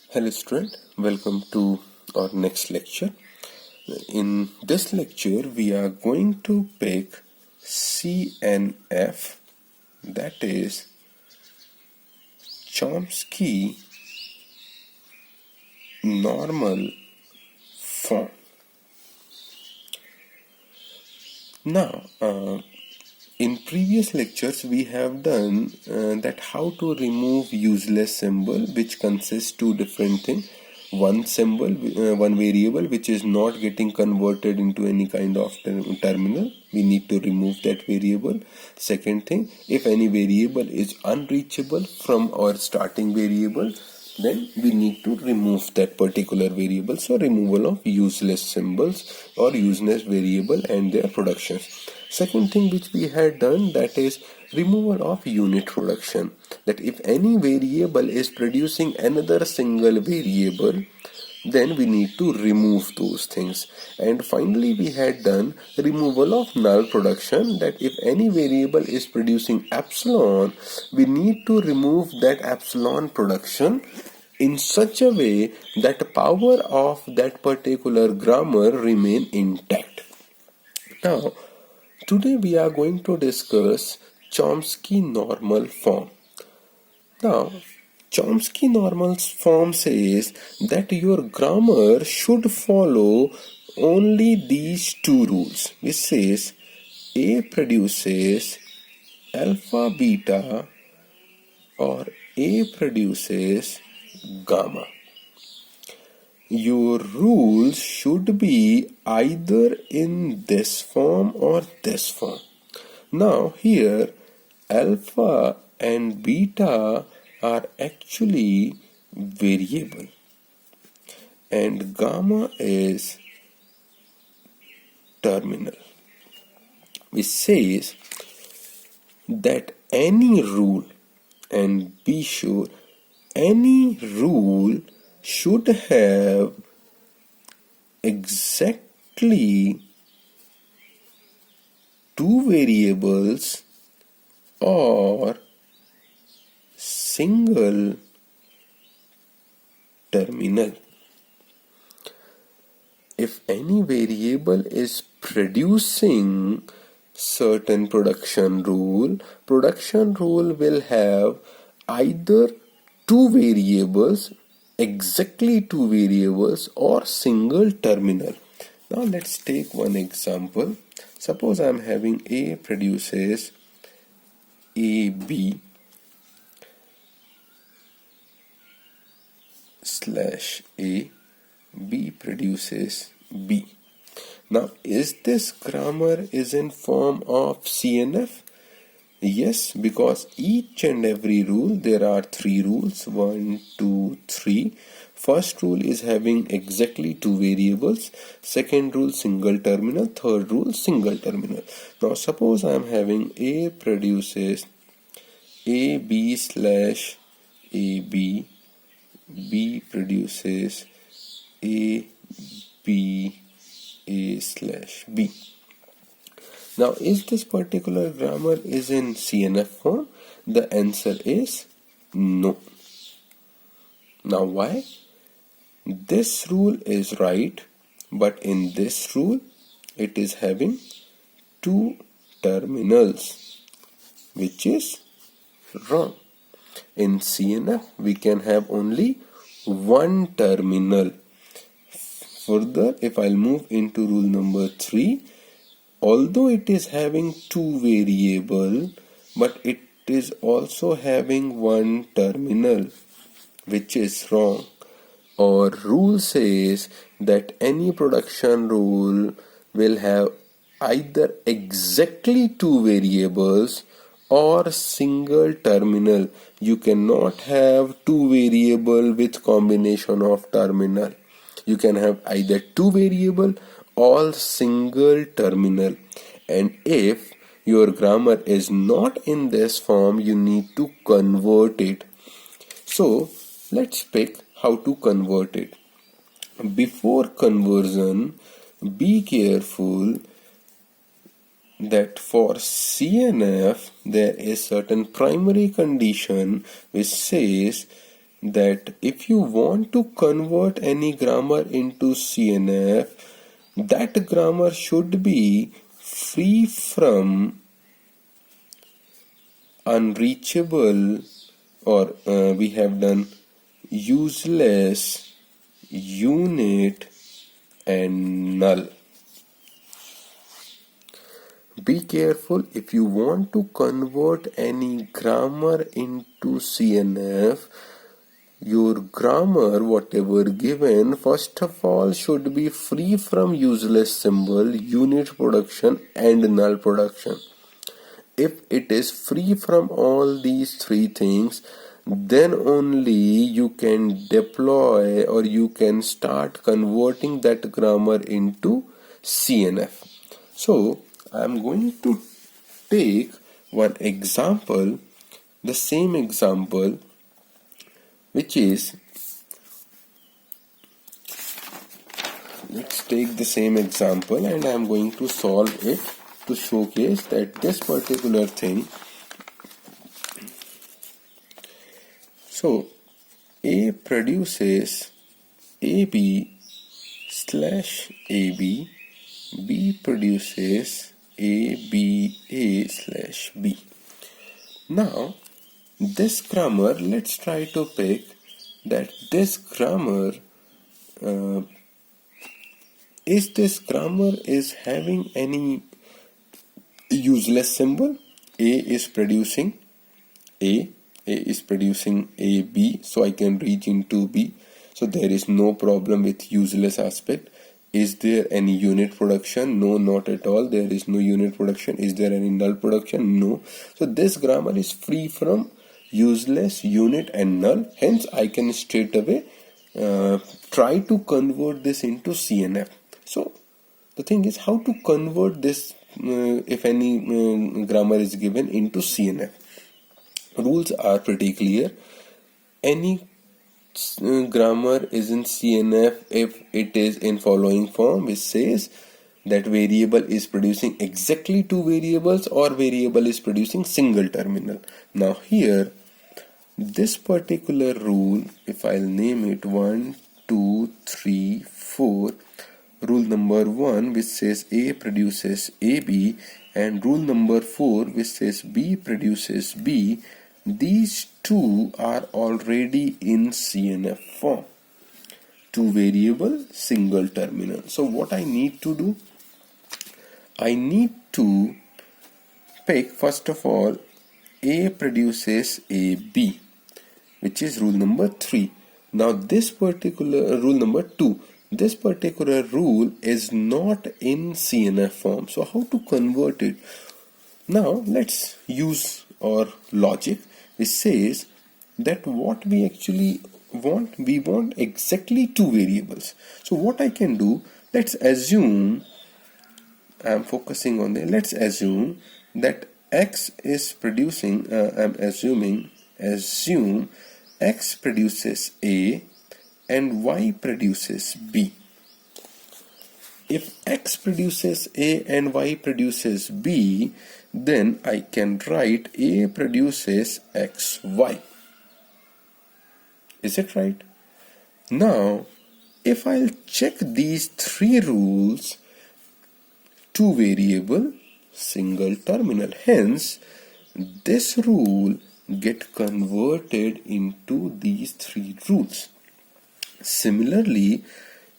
Hello student, welcome to our next lecture. In this lecture we are going to pick CNF, that is Chomsky normal form. Now in previous lectures we have done that how to remove useless symbol which consists two different things. One symbol, one variable which is not getting converted into any kind of terminal, we need to remove that variable. Second thing, if any variable is unreachable from our starting variable, then we need to remove that particular variable. So removal of useless symbols or useless variable and their productions. Second thing which we had done, that is removal of unit production, that if any variable is producing another single variable, then we need to remove those things. And finally we had done removal of null production, that if any variable is producing epsilon, we need to remove that epsilon production in such a way that the power of that particular grammar remain intact. Now today we are going to discuss Chomsky normal form. Now, Chomsky normal form says that your grammar should follow only these two rules, which says A produces alpha beta or A produces gamma. Your rules should be either in this form or this form. Now here alpha and beta are actually variable and gamma is terminal, which says that any rule, and be sure any rule should have exactly two variables or single terminal. If any variable is producing certain production rule will have either two variables, exactly two variables, or single terminal. Now let's take one example. Suppose I am having A produces AB slash A, B produces B. Now is this grammar is in form of CNF? Yes, because each and every rule, there are three rules, 1, 2, 3. First rule is having exactly two variables. Second rule single terminal. Third rule single terminal. Now suppose I am having A produces AB slash AB, B produces AB A slash B. Now is this particular grammar is in CNF form? The answer is no. Now why? This rule is right, but in this rule it is having two terminals, which is wrong. In CNF we can have only one terminal. Further, if I'll move into rule number 3, although it is having two variable, but it is also having one terminal, which is wrong. Our rule says that any production rule will have either exactly two variables or single terminal. You cannot have two variable with combination of terminal. You can have either two variable or single terminal. And if your grammar is not in this form, you need to convert it. So let's pick how to convert it. Before conversion, be careful that for CNF there is certain primary condition which says that if you want to convert any grammar into CNF, that grammar should be free from unreachable, or we have done useless, unit and null. Be careful, if you want to convert any grammar into CNF, your grammar, whatever given, first of all should be free from useless symbol, unit production and null production. If it is free from all these three things, then only you can deploy or you can start converting that grammar into CNF. So I am going to take one example, the same example, which is, let's take the same example and I am going to solve it to showcase that this particular thing. So A produces AB slash AB, B produces ABA slash B. Now this grammar, let's try to pick that this grammar is having any useless symbol. A is producing A is producing AB, so I can reach into B. So there is no problem with useless aspect. Is there any unit production? No, not at all. There is no unit production. Is there any null production? No. So this grammar is free from useless, unit and null. Hence I can straight away try to convert this into CNF. So the thing is how to convert this if any grammar is given into CNF. Rules are pretty clear. Any grammar is in CNF if it is in following form, which says that variable is producing exactly two variables or variable is producing single terminal. Now here, this particular rule, if I'll name it 1, 2, 3, 4, rule number 1 which says A produces AB and rule number 4 which says B produces B, these two are already in CNF form. Two variable, single terminal. So what I need to do? I need to pick first of all A produces AB, which is rule number 3. Now this particular rule number 2, this particular rule is not in CNF form. So how to convert it? Now let's use our logic, which says that what we actually want, we want exactly two variables. So what I can do, let's assume, I'm focusing on that, let's assume that X is producing, assume X produces A and Y produces B. If X produces A and Y produces B, then I can write A produces XY. Is it right? Now, if I'll check these three rules, two variable, single terminal. Hence, this rule get converted into these three rules. Similarly,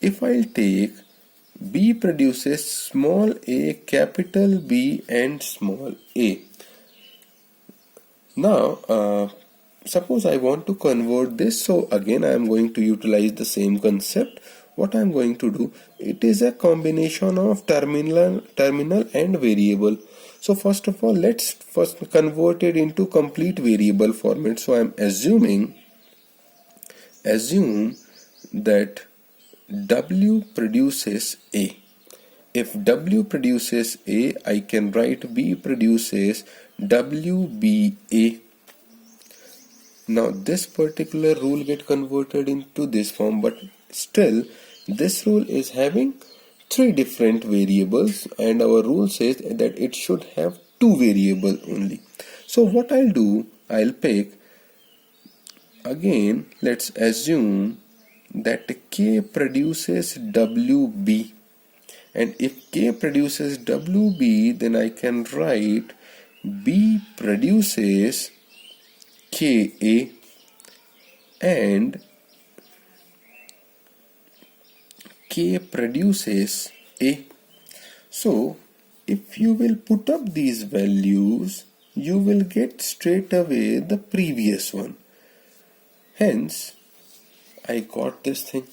if I'll take B produces small a, capital B and small a. Now, suppose I want to convert this, so again I am going to utilize the same concept. What I am going to do, it is a combination of terminal and variable. So first of all, let's first convert it into complete variable format. So I am assume that W produces A. If W produces A, I can write B produces WBA. Now this particular rule get converted into this form, but still this rule is having three different variables and our rule says that it should have two variables only. So what I'll do, I'll pick again let's assume that K produces WB, and if K produces WB, then I can write B produces KA and K produces A. So if you will put up these values, you will get straight away the previous one. Hence, I got this thing.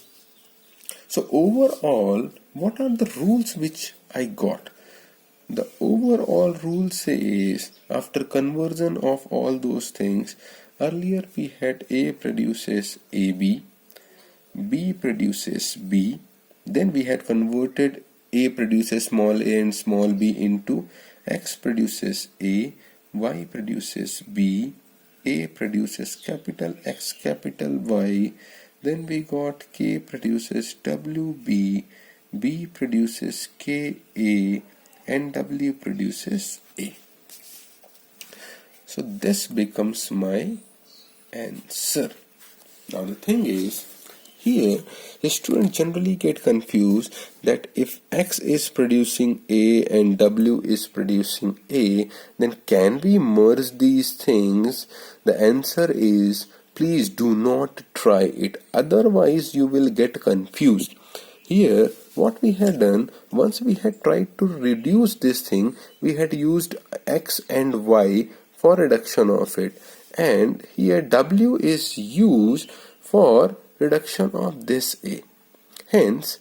So overall, what are the rules which I got? The overall rule says, after conversion of all those things, earlier we had A produces AB, B produces B, then we had converted A produces small a and small b into X produces A, Y produces B, A produces capital X capital Y, then we got K produces WB, B produces KA, and W produces A. So this becomes my answer. Now the thing is, here the student generally get confused that if X is producing A and W is producing A, then can we merge these things? The answer is, please do not try it, otherwise you will get confused. Here what we had done, once we had tried to reduce this thing, we had used X and Y for reduction of it, and here W is used for reduction of this A. Hence,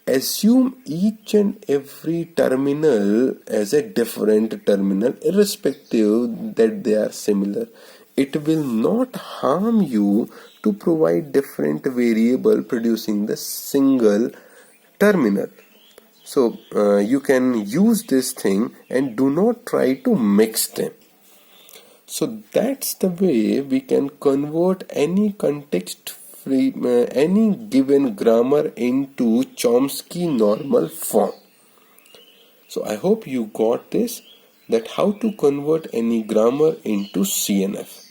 assume each and every terminal as a different terminal, irrespective that they are similar. It will not harm you to provide different variable producing the single terminal. So you can use this thing and do not try to mix them. So that's the way we can convert any context-free, any given grammar into Chomsky normal form. So I hope you got this, that how to convert any grammar into CNF.